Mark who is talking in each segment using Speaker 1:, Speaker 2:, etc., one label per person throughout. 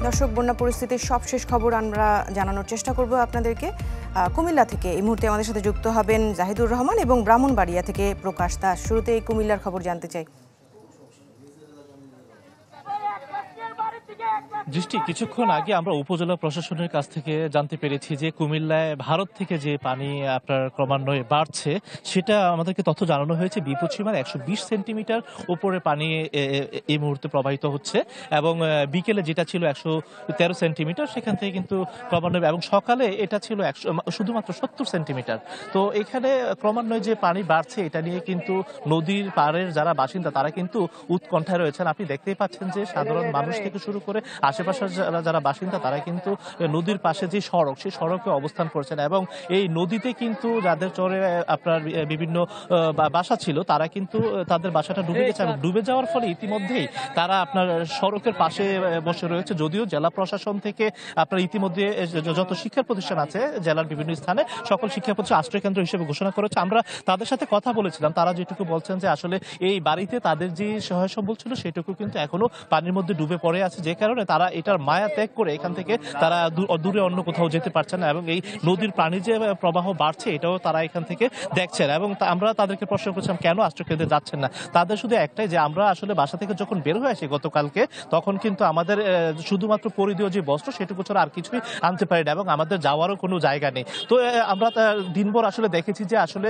Speaker 1: দর্শক, বন্যা পরিস্থিতির সবশেষ খবর আমরা জানানোর চেষ্টা করব আপনাদেরকে। কুমিল্লা থেকে এই মুহূর্তে আমাদের সাথে যুক্ত হবেন জাহিদুর রহমান এবং ব্রাহ্মণবাড়িয়া থেকে প্রকাশ দাস। শুরুতে এই কুমিল্লার খবর জানতে চাই।
Speaker 2: দৃষ্টি, কিছুক্ষণ আগে আমরা উপজেলা প্রশাসনের কাছ থেকে জানতে পেরেছি যে কুমিল্লায় ভারত থেকে যে পানি আপনার ক্রমান্বয়ে বাড়ছে, সেটা আমাদেরকে তথ্য জানানো হয়েছে বিপদসীমার 120 সেন্টিমিটার উপরে পানি এই মুহূর্তে প্রবাহিত হচ্ছে এবং বিকেলে যেটা ছিল 113 সেন্টিমিটার সেখান থেকে কিন্তু ক্রমান্বয়ে, এবং সকালে এটা ছিল শুধুমাত্র 70 সেন্টিমিটার। তো এখানে ক্রমান্বয়ে যে পানি বাড়ছে এটা নিয়ে কিন্তু নদীর পাড়ের যারা বাসিন্দা তারা কিন্তু উৎকণ্ঠায় রয়েছেন। আপনি দেখতেই পাচ্ছেন যে সাধারণ মানুষ থেকে শুরু করে আশেপাশের যারা বাসিন্দা তারা কিন্তু নদীর পাশে যে সড়ক, সেই সড়কে অবস্থান করছেন এবং এই নদীতে কিন্তু যাদের চরে আপনার বিভিন্ন বাসা ছিল তারা কিন্তু তাদের বাসাটা ডুবে গেছে এবং ডুবে যাওয়ার ফলে ইতিমধ্যেই তারা আপনার সড়কের পাশে বসে রয়েছে। যদিও জেলা প্রশাসন থেকে আপনার ইতিমধ্যে যত শিক্ষা প্রতিষ্ঠান আছে জেলার বিভিন্ন স্থানে সকল শিক্ষা প্রতিষ্ঠান আশ্রয় কেন্দ্র হিসেবে ঘোষণা করেছে। আমরা তাদের সাথে কথা বলেছিলাম, তারা যেটুকু বলছেন যে আসলে এই বাড়িতে তাদের যে সহায় সম্বল ছিল সেটুকু কিন্তু এখনো পানির মধ্যে ডুবে পড়ে আছে, যে কারণে তারা এটার মায়া ত্যাগ করে এখান থেকে তারা দূরে অন্য কোথাও যেতে পারছে না এবং এই নদীর পানি যে প্রবাহ বাড়ছে এটাও তারা এখান থেকে দেখছেন। এবং আমরা তাদেরকে প্রশ্ন করছিলাম কেন আশ্রয়কেন্দ্রে যাচ্ছেন না। তাদের শুধু একটাই, যে আমরা আসলে বাসা থেকে যখন বের হয়ে আসি গতকালকে, তখন কিন্তু আমাদের শুধুমাত্র পরিধেয় যে বস্ত্র সেটুকু ছাড়া আর কিছুই আনতে পারি না এবং আমাদের যাওয়ারও কোনো জায়গা নেই। তো আমরা দিনভর আসলে দেখেছি যে আসলে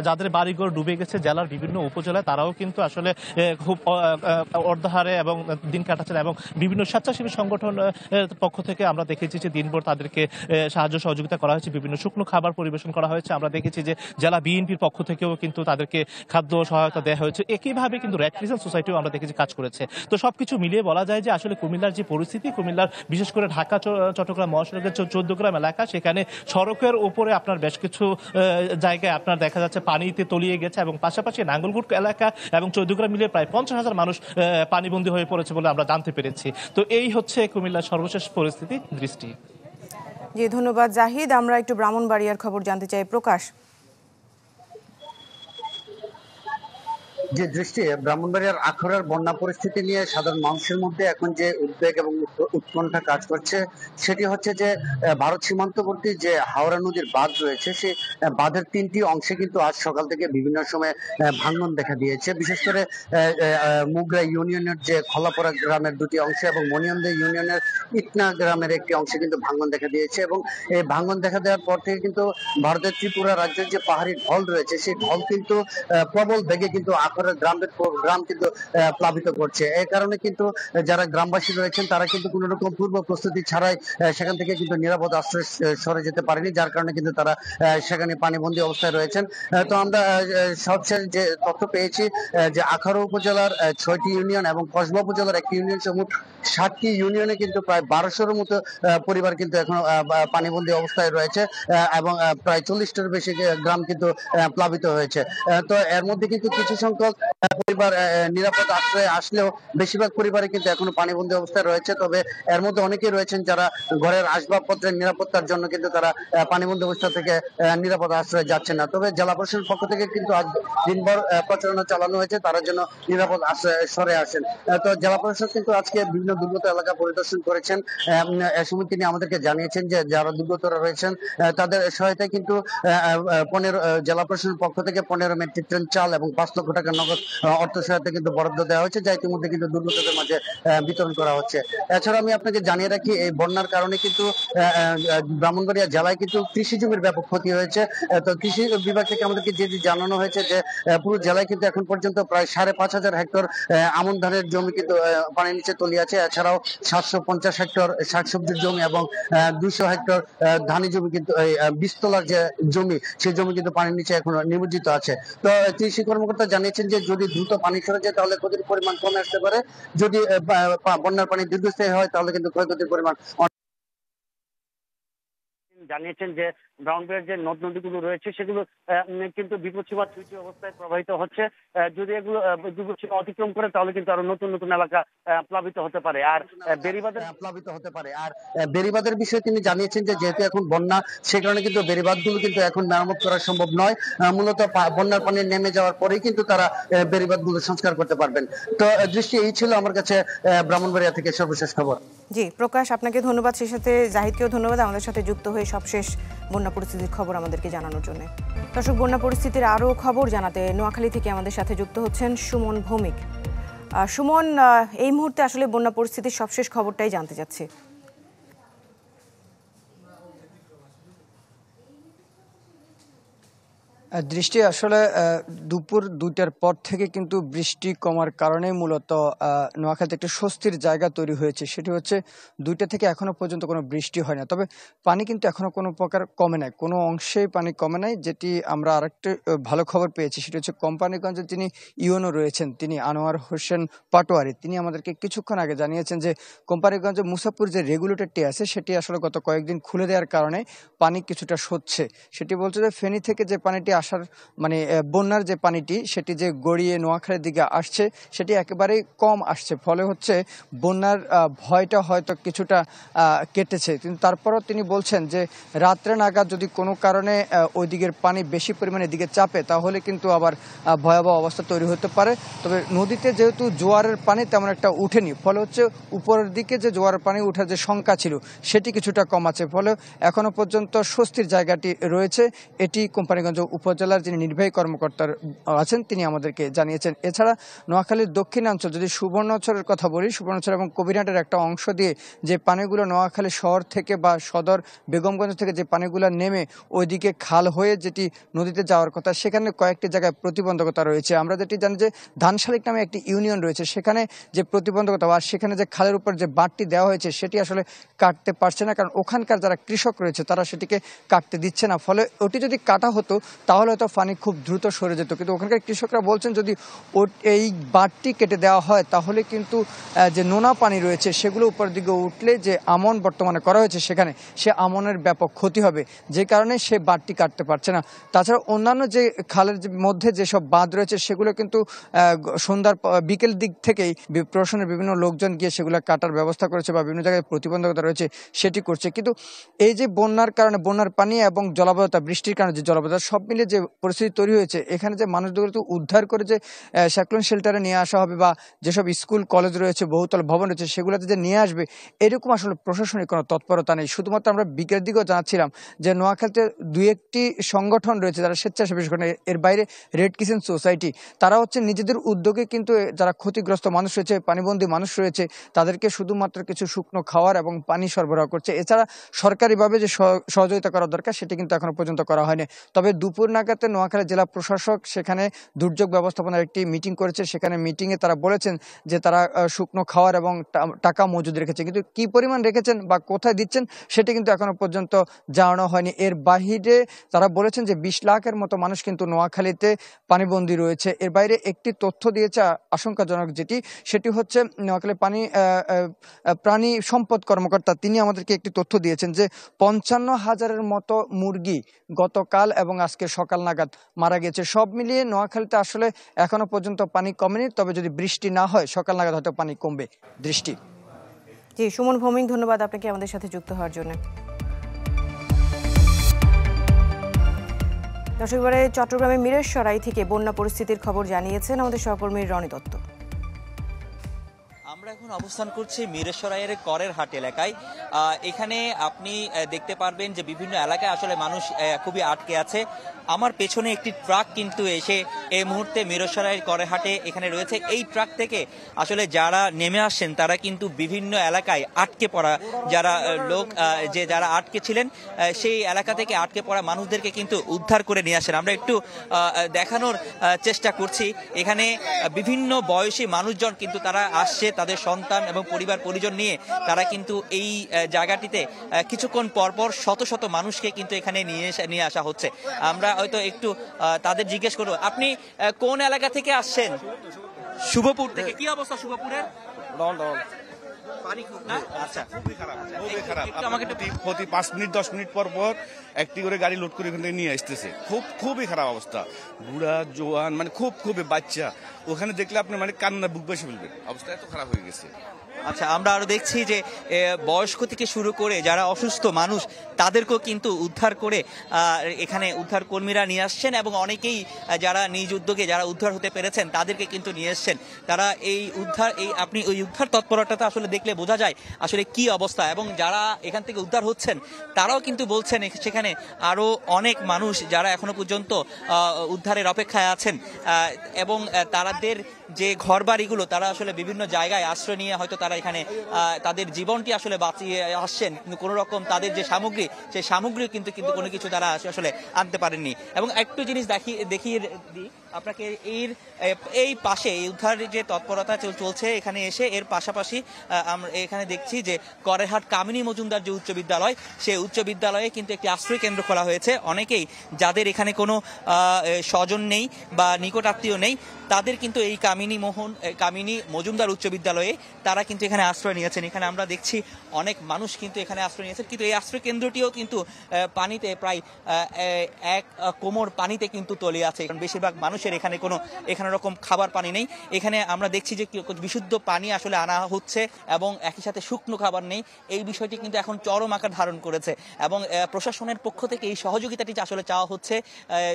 Speaker 2: যাদের বাড়িঘর ডুবে গেছে জেলার বিভিন্ন উপজেলায় তারাও কিন্তু আসলে খুব অর্ধাহারে এবং দিন কাটাচ্ছেন এবং বিভিন্ন স্বেচ্ছাসেবী সংগঠন পক্ষ থেকে আমরা দেখেছি যে দিনভর তাদেরকে সাহায্য সহযোগিতা করা হয়েছে, বিভিন্ন শুকনো খাবার পরিবেশন করা হয়েছে। আমরা দেখেছি যে জেলা বিএনপির পক্ষ থেকেও কিন্তু তাদেরকে খাদ্য সহায়তা দেওয়া হয়েছে। একইভাবে কিন্তু রেড ক্রিসেন্ট সোসাইটিও আমরা দেখেছি কাজ করেছে। তো সবকিছু মিলিয়ে বলা যায় যে আসলে কুমিল্লার যে পরিস্থিতি, কুমিল্লার বিশেষ করে ঢাকা চট্টগ্রাম মহাসড়কের 14 গ্রাম এলাকা, সেখানে সড়কের উপরে আপনার বেশ কিছু জায়গায় আপনার দেখা যাচ্ছে পানিতে তলিয়ে গেছে এবং পাশাপাশি নাঙ্গলগুট এলাকা এবং 14 গ্রাম মিলিয়ে প্রায় 50,000 মানুষ পানিবন্দী হয়ে পড়েছে বলে আমরা জানতে পেরেছি। তো এই হচ্ছে কুমিল্লার সর্বশেষ পরিস্থিতি। দৃষ্টি।
Speaker 1: জি, ধন্যবাদ জাহিদ। আমরা একটু ব্রাহ্মণবাড়িয়ার খবর জানতে চাই। প্রকাশ।
Speaker 3: যে দৃষ্টি, ব্রাহ্মণবাড়িয়ার আখাউড়ার বন্যা পরিস্থিতি নিয়ে সাধারণ মানুষের মধ্যে এখন যে উদ্বেগ এবং উৎকণ্ঠা কাজ করছে সেটি হচ্ছে যে ভারত সীমান্তবর্তী যে হাওড়া নদীর বাঁধ রয়েছে, সেই বাঁধের 3টি অংশে কিন্তু আজ সকাল থেকে বিভিন্ন সময় ভাঙন দেখা দিয়েছে। বিশেষ করে মুগরা ইউনিয়নের যে খলাপড়া গ্রামের 2টি অংশ এবং মনিয়ন্দা ইউনিয়নের ইটনা গ্রামের একটি অংশে কিন্তু ভাঙন দেখা দিয়েছে এবং এই ভাঙন দেখা দেওয়ার পর থেকে কিন্তু ভারতের ত্রিপুরা রাজ্যের যে পাহাড়ি ঢল রয়েছে সেই ঢল কিন্তু প্রবল বেগে কিন্তু গ্রাম কিন্তু প্লাবিত করছে। এই কারণে কিন্তু যারা গ্রামবাসী রয়েছেন তারা কিন্তু কোন রকম পূর্ব প্রস্তুতি ছাড়াই সেখান থেকে কিন্তু নিরাপদ আশ্রয় সরে যেতে পারেনি, যার কারণে কিন্তু তারা সেখানে পানিবন্দী অবস্থায় রয়েছেন। তো আমরা সবশেষ যে তথ্য পেয়েছি যে আখাউড়া উপজেলার 6টি ইউনিয়ন এবং কসবা উপজেলার 1টি ইউনিয়ন সহ মোট 7টি ইউনিয়নে কিন্তু প্রায় 1200-এর মতো পরিবার কিন্তু এখন পানিবন্দী অবস্থায় রয়েছে এবং প্রায় 40টার বেশি গ্রাম কিন্তু প্লাবিত হয়েছে। তো এর মধ্যে কিন্তু কিছু সংখ্যক পরিবার নিরাপদ আশ্রয়ে আসলেও বেশিরভাগ পরিবারে কিন্তু এখনো পানিবন্দী অবস্থায় রয়েছে। তবে এর মধ্যে অনেকেই রয়েছেন যারা ঘরের আসবাবপত্রের নিরাপত্তার জন্য কিন্তু তারা পানিবন্দী অবস্থা থেকে নিরাপদ আশ্রয়ে যাচ্ছেন না। তবে জেলা প্রশাসনের পক্ষ থেকে কিন্তু আজ দিনভর প্রচারণা চালানো হয়েছে তারা যেন নিরাপদ আশ্রয়ে সরে আসেন। তো জেলা প্রশাসন কিন্তু আজকে বিভিন্ন দুর্গত এলাকা পরিদর্শন করেছেন। এ সময় তিনি আমাদেরকে জানিয়েছেন যে যারা দুর্গতরা রয়েছেন তাদের সহায়তায় কিন্তু জেলা প্রশাসনের পক্ষ থেকে 15 মেট্রিক টন চাল এবং 5 লক্ষ টাকা নগদ অর্থ সহায়তা কিন্তু বরাদ্দ দেওয়া হয়েছে, যা ইতিমধ্যে কিন্তু দুর্গতদের মাঝে বিতরণ করা হচ্ছে। এছাড়া আমি আপনাকে জানিয়ে রাখি এই বন্যার কারণে কিন্তু ব্রাহ্মণবাড়িয়া জেলায় কিন্তু কৃষি জমির ব্যাপক ক্ষতি হয়েছে। তো কৃষি বিভাগ থেকে আমাদেরকে যে জানানো হয়েছে যে পুরো জেলায় কিন্তু এখন পর্যন্ত প্রায় 5,500 হেক্টর আমন ধানের জমি কিন্তু পানির নিচে তলিয়ে আছে। এছাড়াও 750 হেক্টর শাকসবজির জমি এবং 200 হেক্টর ধানি জমি কিন্তু বীজতলার যে জমি সেই জমি কিন্তু পানির নিচে এখন নিমজ্জিত আছে। তো কৃষি কর্মকর্তা জানিয়েছেন যে যদি দ্রুত পানি সরে যায় তাহলে ক্ষতির পরিমাণ কমে আসতে পারে, যদি বন্যার পানি দীর্ঘস্থায়ী হয় তাহলে কিন্তু ক্ষয়ক্ষতির পরিমাণ জানিয়েছেন যে ব্রাহ্মণবাড়িয়ার যে নদ নদীগুলো রয়েছে সেগুলো কিন্তু বিপদসীমার 2টি অবস্থায় প্রবাহিত হচ্ছে। যদি এগুলো বিপদসীমা অতিক্রম করে তাহলে কিন্তু আরো নতুন নতুন এলাকা প্লাবিত হতে পারে আর বেড়িবাঁধের বিষয়ে তিনি জানিয়েছেন যে যেহেতু এখন বন্যা সে কারণে কিন্তু বেড়িবাঁধগুলো কিন্তু এখন মেরামত করা সম্ভব নয়। মূলত বন্যার পানি নেমে যাওয়ার পরেই কিন্তু তারা বেড়িবাঁধগুলো সংস্কার করতে পারবেন। তো দৃষ্টি এই ছিল আমার কাছে ব্রাহ্মণবাড়িয়া থেকে সর্বশেষ খবর।
Speaker 1: জি প্রকাশ, আপনাকে ধন্যবাদ, সেই সাথে জাহিদকেও ধন্যবাদ আমাদের সাথে যুক্ত হয়ে সবশেষ বন্যা পরিস্থিতির খবর আমাদেরকে জানানোর জন্য। দর্শক, বন্যা পরিস্থিতির আরও খবর জানাতে নোয়াখালী থেকে আমাদের সাথে যুক্ত হচ্ছেন সুমন ভৌমিক। সুমন, এই মুহূর্তে আসলে বন্যা পরিস্থিতির সবশেষ খবরটাই জানতে চাচ্ছি।
Speaker 4: দৃষ্টি আসলে দুপুর 2টার পর থেকে কিন্তু বৃষ্টি কমার কারণে মূলত নোয়াখালীতে একটা স্বস্তির জায়গা তৈরি হয়েছে। সেটি হচ্ছে 2টা থেকে এখনো পর্যন্ত কোনো বৃষ্টি হয় না, তবে পানি কিন্তু এখনো কোনো প্রকার কমে নাই, কোনো অংশেই পানি কমে নাই। যেটি আমরা আরেকটি ভালো খবর পেয়েছি সেটি হচ্ছে কোম্পানিগঞ্জে যিনি ইউনো রয়েছেন, তিনি আনোয়ার হোসেন পাটোয়ারি, তিনি আমাদেরকে কিছুক্ষণ আগে জানিয়েছেন যে কোম্পানিগঞ্জে মুসাপুর যে রেগুলেটরটি আছে সেটি আসলে গত কয়েকদিন খুলে দেওয়ার কারণে পানি কিছুটা সচ্ছে। সেটি বলছে যে ফেনী থেকে যে পানিটি আসার মানে বন্যার যে পানিটি সেটি যে গড়িয়ে নোয়াখালীর দিকে আসছে সেটি একেবারেই কম আসছে, ফলে হচ্ছে বন্যার ভয়টা হয়তো কিছুটা কেটেছে। কিন্তু তারপরও তিনি বলছেন যে রাত্রে নাগাদ যদি কোনো কারণে ওই দিকের পানি বেশি পরিমাণে দিকে চাপে তাহলে কিন্তু আবার ভয়াবহ অবস্থা তৈরি হতে পারে। তবে নদীতে যেহেতু জোয়ারের পানি তেমন একটা উঠেনি, ফলে হচ্ছে উপরের দিকে যে জোয়ারের পানি ওঠার যে শঙ্কা ছিল সেটি কিছুটা কম আছে, ফলে এখনো পর্যন্ত স্বস্তির জায়গাটি রয়েছে। এটি কোম্পানিগঞ্জ উপজেলার যিনি নির্বাহী কর্মকর্তা আছেন তিনি আমাদেরকে জানিয়েছেন। এছাড়া নোয়াখালীর দক্ষিণাঞ্চল, যদি সুবর্ণচরের কথা বলি, সুবর্ণচর এবং কবিরহাটের একটা অংশ দিয়ে যে পানিগুলো নোয়াখালী শহর থেকে বা সদর বেগমগঞ্জ থেকে যে পানিগুলো নেমে ওইদিকে খাল হয়ে যেটি নদীতে যাওয়ার কথা, সেখানে কয়েকটি জায়গায় প্রতিবন্ধকতা রয়েছে। আমরা যেটি জানি যে ধানশালিক নামে একটি ইউনিয়ন রয়েছে, সেখানে যে প্রতিবন্ধকতা বা সেখানে যে খালের উপর যে বাঁধটি দেওয়া হয়েছে সেটি আসলে কাটতে পারছে না, কারণ ওখানকার যারা কৃষক রয়েছে তারা সেটিকে কাটতে দিচ্ছে না। ফলে ওটি যদি কাটা হতো তাহলে হয়তো পানি খুব দ্রুত সরে যেত, কিন্তু ওখানকার কৃষকরা বলছেন যদি এই বাঁধটি কেটে দেওয়া হয় তাহলে কিন্তু যে নোনা পানি রয়েছে সেগুলো উপর দিকে উঠলে যে আমন বর্তমানে করা হয়েছে সেখানে সে আমনের ব্যাপক ক্ষতি হবে, যে কারণে সে বাঁধটি কাটতে পারছে না। তাছাড়া অন্যান্য যে খালের মধ্যে যেসব বাঁধ রয়েছে সেগুলো কিন্তু সন্ধ্যার বিকেল দিক থেকেই প্রশাসনের বিভিন্ন লোকজন গিয়ে সেগুলো কাটার ব্যবস্থা করেছে বা বিভিন্ন জায়গায় প্রতিবন্ধকতা রয়েছে সেটি করছে। কিন্তু এই যে বন্যার কারণে বন্যার পানি এবং জলাবদ্ধতা, বৃষ্টির কারণে যে জলাবদ্ধতা, সব মিলিয়ে যে পরিস্থিতি তৈরি হয়েছে, এখানে যে মানুষগুলো উদ্ধার করে যে স্যাকলন শেল্টারে নিয়ে আসা হবে বা যেসব স্কুল কলেজ রয়েছে, বহুতল ভবন রয়েছে সেগুলোতে যে নিয়ে আসবে, এরকম আসলে প্রশাসনিক কোনো তৎপরতা নেই। শুধুমাত্র আমরা বিকেলের দিকেও জানাচ্ছিলাম যে নোয়াখালীতে 2-1টি সংগঠন রয়েছে যারা স্বেচ্ছাসেবী সংগঠন, এর বাইরে রেড কিচেন সোসাইটি, তারা হচ্ছে নিজেদের উদ্যোগে কিন্তু যারা ক্ষতিগ্রস্ত মানুষ রয়েছে, পানিবন্দী মানুষ রয়েছে, তাদেরকে শুধুমাত্র কিছু শুকনো খাওয়ার এবং পানি সরবরাহ করছে। এছাড়া সরকারিভাবে যে সহযোগিতা করা দরকার সেটি কিন্তু এখনো পর্যন্ত করা হয়নি। তবে দুপুর নাগাদে নোয়াখালী জেলা প্রশাসক সেখানে দুর্যোগ ব্যবস্থাপনার একটি মিটিং করেছে, সেখানে মিটিংয়ে তারা বলেছেন যে তারা শুকনো খাওয়ার এবং টাকা মজুদ রেখেছে, কিন্তু কি পরিমাণ রেখেছেন বা কোথায় দিচ্ছেন সেটি কিন্তু এখনো পর্যন্ত জানানো হয়নি। এর বাহিরে তারা বলেছেন যে 20 লাখের মতো মানুষ কিন্তু নোয়াখালীতে পানিবন্দী রয়েছে। এর বাইরে একটি তথ্য দিয়েছে আশঙ্কাজনক, সেটি হচ্ছে নোয়াখালী প্রাণী সম্পদ কর্মকর্তা, তিনি আমাদেরকে একটি তথ্য দিয়েছেন যে 55,000-এর মতো মুরগি গতকাল এবং আজকে সকাল নাগাদ মারা গেছে। সব মিলিয়ে নোয়াখালীতে আসলে এখনো পর্যন্ত পানি কমেনি, তবে যদি বৃষ্টি না হয় সকাল নাগাদ হয়তো পানি কমবে। দৃষ্টি।
Speaker 1: জি সুমন ভৌমিক, ধন্যবাদ আপনাকে আমাদের সাথে যুক্ত হওয়ার জন্য। দর্শক, এবারে চট্টগ্রামের মিরেশরাই থেকে বন্যা পরিস্থিতির খবর জানিয়েছেন আমাদের সহকর্মী রনি দত্ত।
Speaker 5: আমরা এখন অবস্থান করছি মিরেশরাইয়ের করের হাট এলাকায়। এখানে আপনি দেখতে পারবেন যে বিভিন্ন এলাকায় আসলে মানুষ খুবই আটকে আছে। আমার পেছনে একটি ট্রাক কিন্তু এসে এই মুহূর্তে মিরেশরাইয়ের করের হাটে এখানে রয়েছে। এই ট্রাক থেকে আসলে যারা নেমে আসছেন তারা কিন্তু বিভিন্ন এলাকায় আটকে পড়া যারা লোক যারা আটকে ছিলেন সেই এলাকা থেকে আটকে পড়া মানুষদেরকে কিন্তু উদ্ধার করে নিয়ে আসেন। আমরা একটু দেখানোর চেষ্টা করছি। এখানে বিভিন্ন বয়সী মানুষজন কিন্তু তারা আসছে, তাদের সন্তান এবং পরিবার পরিজন নিয়ে তারা কিন্তু এই জায়গাটিতে কিছুক্ষণ পরপর শত শত মানুষকে কিন্তু এখানে নিয়ে আসা হচ্ছে। আমরা হয়তো একটু তাদের জিজ্ঞেস করবো, আপনি কোন এলাকা থেকে আসছেন? শুভপুর থেকে। কি অবস্থা শুভপুরের?
Speaker 6: প্রতি 5 মিনিট 10 মিনিট পর পর একটি করে গাড়ি লোড করে এখান থেকে নিয়ে আসতেছে। খুবই খারাপ অবস্থা, বুড়া জোয়ান মানে খুবই বাচ্চা, ওখানে দেখলে আপনি মানে কান্না বুক বেশি ফেলবেন, অবস্থা এত খারাপ হয়ে গেছে।
Speaker 5: আচ্ছা, আমরা আরো দেখছি যে বয়স্ক থেকে শুরু করে যারা অসুস্থ মানুষ তাদেরকেও কিন্তু উদ্ধার করে এখানে উদ্ধার কর্মীরা নিয়ে আসছেন, এবং অনেকেই যারা নিজ উদ্যোগে যারা উদ্ধার হতে পেরেছেন তাদেরকে কিন্তু নিয়ে এসছেন। তারা আপনি ওই উদ্ধার তৎপরতাটা আসলে দেখলে বোঝা যায় আসলে কি অবস্থা, এবং যারা এখান থেকে উদ্ধার হচ্ছেন তারাও কিন্তু বলছেন সেখানে আরো অনেক মানুষ যারা এখনো পর্যন্ত উদ্ধারের অপেক্ষায় আছেন, এবং তাদের যে ঘর বাড়িগুলো তারা আসলে বিভিন্ন জায়গায় আশ্রয় নিয়ে হয়তো তারা এখানে তাদের জীবনটি আসলে বাঁচিয়ে আসছেন, কিন্তু কোনো রকম তাদের যে সামগ্রী সেই সামগ্রী কিন্তু কোনো কিছু তারা আসলে আনতে পারেননি। এবং একটু জিনিস দেখিয়ে দিই আপনাকে, এই পাশে এই উদ্ধারের যে তৎপরতা চলছে এখানে এসে, এর পাশাপাশি আমরা এখানে দেখছি যে করেরহাট কামিনী মজুমদার যে উচ্চ বিদ্যালয়, সেই উচ্চ বিদ্যালয়ে কিন্তু একটি আশ্রয় কেন্দ্র খোলা হয়েছে। অনেকেই যাদের এখানে কোনো স্বজন নেই বা নিকট আত্মীয় নেই তাদের কিন্তু এই কামিনী মজুমদার উচ্চ বিদ্যালয়ে তারা কিন্তু এখানে আশ্রয় নিয়েছেন। এখানে আমরা দেখছি অনেক মানুষ কিন্তু এখানে আশ্রয় নিয়েছেন, কিন্তু এই আশ্রয় কেন্দ্রটিও কিন্তু পানিতে প্রায় 1 কোমর পানিতে কিন্তু তলিয়ে আছে, কারণ বেশিরভাগ মানুষের এখানে রকম খাবার পানি নেই। এখানে আমরা দেখছি যে বিশুদ্ধ পানি আসলে আনা হচ্ছে এবং একই সাথে শুকনো খাবার নেই। এই বিষয়টি কিন্তু এখন চরম আকার ধারণ করেছে, এবং প্রশাসনের পক্ষ থেকে এই সহযোগিতাটি আসলে চাওয়া হচ্ছে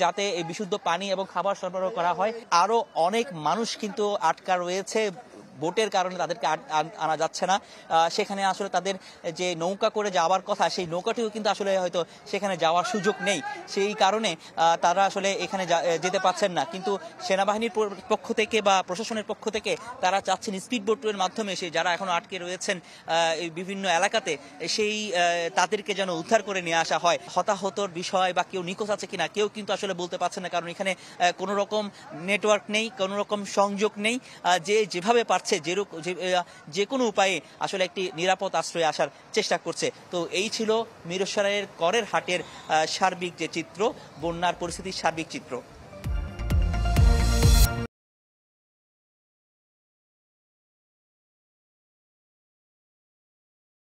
Speaker 5: যাতে এই বিশুদ্ধ পানি এবং খাবার সরবরাহ করা হয়। আরো অনেক মানুষ কিন্তু আটকা রয়েছে, বোটের কারণে তাদেরকে আনা যাচ্ছে না। সেখানে আসলে তাদের যে নৌকা করে যাওয়ার কথা সেই নৌকাটিও কিন্তু আসলে হয়তো সেখানে যাওয়ার সুযোগ নেই, সেই কারণে তারা আসলে এখানে যেতে পারছেন না। কিন্তু সেনাবাহিনীর পক্ষ থেকে বা প্রশাসনের পক্ষ থেকে তারা চাচ্ছেন স্পিড বোটের মাধ্যমে যারা এখন আটকে রয়েছেন বিভিন্ন এলাকাতে তাদেরকে যেন উদ্ধার করে নিয়ে আসা হয়। হতাহতর বিষয় বা কেউ নিখোঁজ আছে কিনা কেউ কিন্তু আসলে বলতে পারছে না, কারণ এখানে কোনো রকম নেটওয়ার্ক নেই, কোনো রকম সংযোগ নেই। যেভাবে যে কোনো উপায়ে আসলে একটি নিরাপদ আশ্রয়ে আসার চেষ্টা করছে। তো এই ছিল মিরসরাইয়ের করের হাটের সার্বিক যে চিত্র, বন্যার পরিস্থিতির সার্বিক চিত্র।